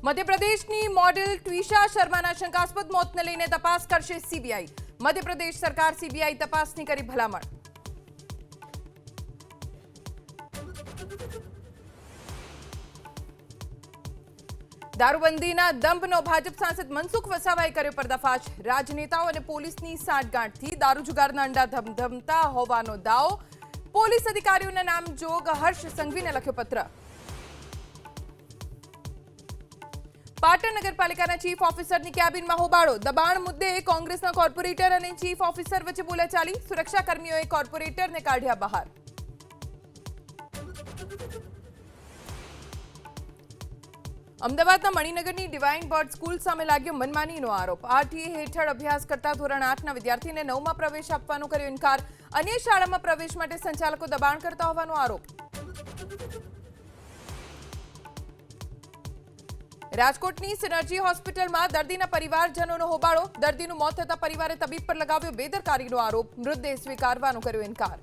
મધ્યપ્રદેશની model Twisha શર્માના શંકાસ્પદ મોતને લઈને તપાસ કરશે સીબીઆઈ। મધ્યપ્રદેશ સરકાર સીબીઆઈ તપાસની કરી ભલામણ। દારૂબંધીના દંભનો ભાજપ સાંસદ મનસુખ વસાવાએ કર્યો પર્દાફાશ। રાજનેતાઓ અને પોલીસની સાંઠગાંઠથી દારૂ જુગારના અંડા ધમધમતા હોવાનો દાવો। પોલીસ અધિકારીઓના નામ જોગ હર્ષ સંઘવીને લખ્યો પત્ર। પાટણ નગરપાલિકાના ચીફ ઓફિસરની કેબિનમાં હોબાળો। દબાણ મુદ્દે કોંગ્રેસના કોર્પોરેટર અને ચીફ ઓફિસર વચ્ચે બોલાચાલી। સુરક્ષાકર્મીઓએ કોર્પોરેટરને કાઢ્યા બહાર। અમદાવાદના મણિનગરની ડિવાઇન બર્ડ સ્કૂલ સામે લાગ્યો મનમાનીનો આરોપ। આરટીએ હેઠળ અભ્યાસ કરતા ધોરણ 8ના વિદ્યાર્થીને 9માં પ્રવેશ આપવાનો કર્યો ઇનકાર। અન્ય શાળામાં પ્રવેશ માટે સંચાલકો દબાણ કરતા હોવાનો આરોપ। રાજકોટની સિનર્જી હોસ્પિટલમાં દર્દીના પરિવારજનોનો હોબાળો। દર્દીનું મોત થતા પરિવારે તબીબ પર લગાવ્યો બેદરકારીનો આરોપ। મૃતદેહ સ્વીકારવાનો કર્યો ઇનકાર।